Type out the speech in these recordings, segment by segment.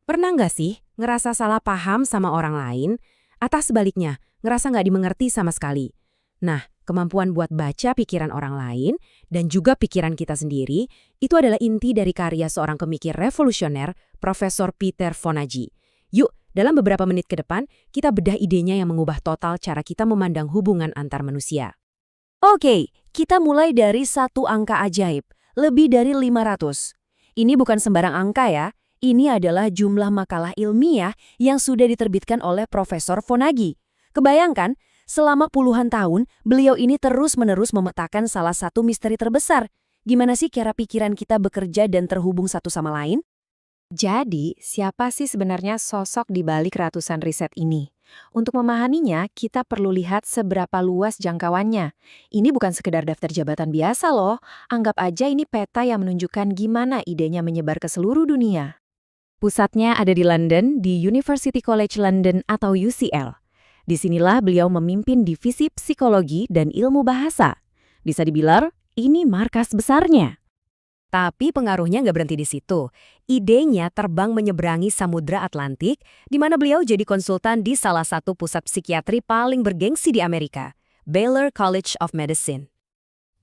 Pernah nggak sih ngerasa salah paham sama orang lain, atau sebaliknya, ngerasa nggak dimengerti sama sekali? Nah, kemampuan buat baca pikiran orang lain dan juga pikiran kita sendiri, itu adalah inti dari karya seorang pemikir revolusioner, Profesor Peter Fonagy. Yuk, dalam beberapa menit ke depan, kita bedah idenya yang mengubah total cara kita memandang hubungan antar manusia. Oke, kita mulai dari satu angka ajaib, lebih dari 500. Ini bukan sembarang angka ya, ini adalah jumlah makalah ilmiah yang sudah diterbitkan oleh Profesor Fonagy. Kebayangkan, selama puluhan tahun, beliau ini terus-menerus memetakan salah satu misteri terbesar. Gimana sih cara pikiran kita bekerja dan terhubung satu sama lain? Jadi, siapa sih sebenarnya sosok di balik ratusan riset ini? Untuk memahaminya, kita perlu lihat seberapa luas jangkauannya. Ini bukan sekedar daftar jabatan biasa loh. Anggap aja ini peta yang menunjukkan gimana idenya menyebar ke seluruh dunia. Pusatnya ada di London, di University College London atau UCL. Disinilah beliau memimpin divisi psikologi dan ilmu bahasa. Bisa dibilang, ini markas besarnya. Tapi pengaruhnya nggak berhenti di situ. Idenya terbang menyeberangi Samudra Atlantik, di mana beliau jadi konsultan di salah satu pusat psikiatri paling bergengsi di Amerika, Baylor College of Medicine.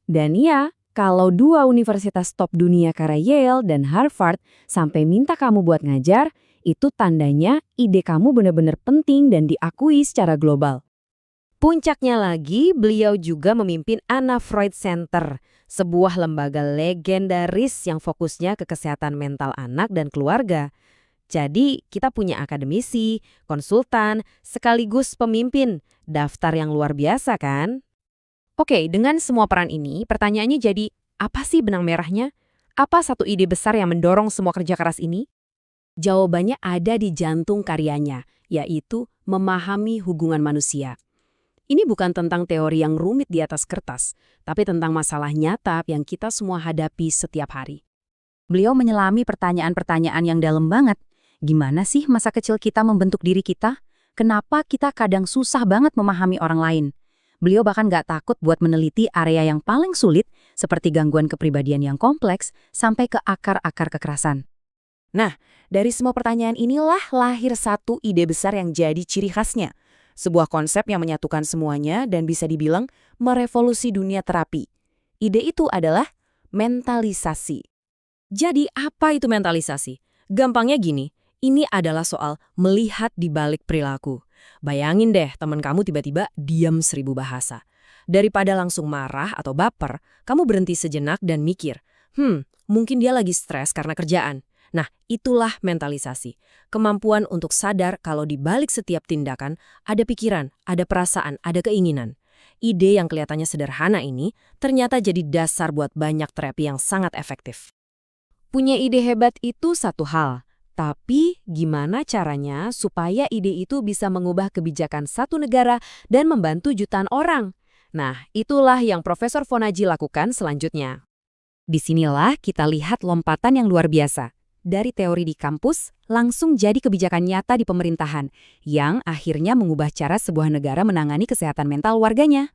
Dan ya, kalau dua universitas top dunia kayak Yale dan Harvard sampai minta kamu buat ngajar, itu tandanya ide kamu benar-benar penting dan diakui secara global. Puncaknya lagi, beliau juga memimpin Anna Freud Center, sebuah lembaga legendaris yang fokusnya ke kesehatan mental anak dan keluarga. Jadi, kita punya akademisi, konsultan, sekaligus pemimpin, daftar yang luar biasa kan? Oke, dengan semua peran ini, pertanyaannya jadi, apa sih benang merahnya? Apa satu ide besar yang mendorong semua kerja keras ini? Jawabannya ada di jantung karyanya, yaitu memahami hubungan manusia. Ini bukan tentang teori yang rumit di atas kertas, tapi tentang masalah nyata yang kita semua hadapi setiap hari. Beliau menyelami pertanyaan-pertanyaan yang dalam banget. Gimana sih masa kecil kita membentuk diri kita? Kenapa kita kadang susah banget memahami orang lain? Beliau bahkan nggak takut buat meneliti area yang paling sulit, seperti gangguan kepribadian yang kompleks, sampai ke akar-akar kekerasan. Nah, dari semua pertanyaan inilah lahir satu ide besar yang jadi ciri khasnya. Sebuah konsep yang menyatukan semuanya dan bisa dibilang merevolusi dunia terapi. Ide itu adalah mentalisasi. Jadi apa itu mentalisasi? Gampangnya gini, ini adalah soal melihat di balik perilaku. Bayangin deh teman kamu tiba-tiba diam 1000 bahasa. Daripada langsung marah atau baper, kamu berhenti sejenak dan mikir, mungkin dia lagi stres karena kerjaan. Nah, itulah mentalisasi. Kemampuan untuk sadar kalau di balik setiap tindakan ada pikiran, ada perasaan, ada keinginan. Ide yang kelihatannya sederhana ini ternyata jadi dasar buat banyak terapi yang sangat efektif. Punya ide hebat itu satu hal, tapi gimana caranya supaya ide itu bisa mengubah kebijakan satu negara dan membantu jutaan orang? Nah, itulah yang Profesor Fonagy lakukan selanjutnya. Disinilah kita lihat lompatan yang luar biasa. Dari teori di kampus, langsung jadi kebijakan nyata di pemerintahan, yang akhirnya mengubah cara sebuah negara menangani kesehatan mental warganya.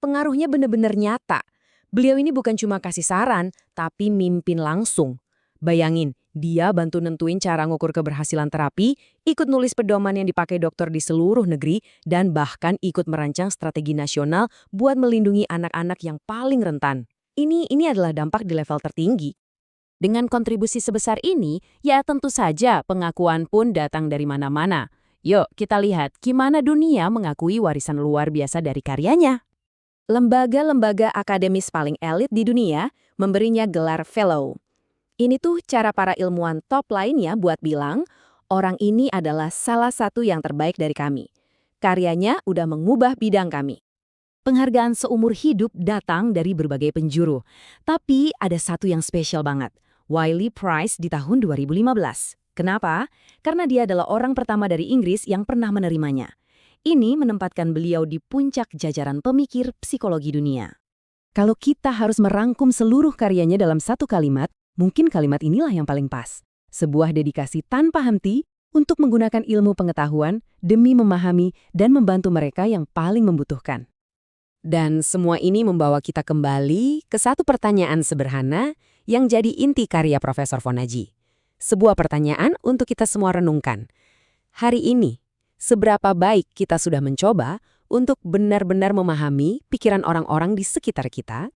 Pengaruhnya benar-benar nyata. Beliau ini bukan cuma kasih saran, tapi mimpin langsung. Bayangin, dia bantu nentuin cara ngukur keberhasilan terapi, ikut nulis pedoman yang dipakai dokter di seluruh negeri, dan bahkan ikut merancang strategi nasional buat melindungi anak-anak yang paling rentan. Ini adalah dampak di level tertinggi. Dengan kontribusi sebesar ini, ya tentu saja pengakuan pun datang dari mana-mana. Yuk kita lihat gimana dunia mengakui warisan luar biasa dari karyanya. Lembaga-lembaga akademis paling elit di dunia memberinya gelar fellow. Ini tuh cara para ilmuwan top lainnya buat bilang, orang ini adalah salah satu yang terbaik dari kami. Karyanya udah mengubah bidang kami. Penghargaan seumur hidup datang dari berbagai penjuru. Tapi ada satu yang spesial banget. Wiley Prize di tahun 2015. Kenapa? Karena dia adalah orang pertama dari Inggris yang pernah menerimanya. Ini menempatkan beliau di puncak jajaran pemikir psikologi dunia. Kalau kita harus merangkum seluruh karyanya dalam satu kalimat, mungkin kalimat inilah yang paling pas. Sebuah dedikasi tanpa henti untuk menggunakan ilmu pengetahuan demi memahami dan membantu mereka yang paling membutuhkan. Dan semua ini membawa kita kembali ke satu pertanyaan sederhana yang jadi inti karya Profesor Fonagy. Sebuah pertanyaan untuk kita semua renungkan. Hari ini, seberapa baik kita sudah mencoba untuk benar-benar memahami pikiran orang-orang di sekitar kita?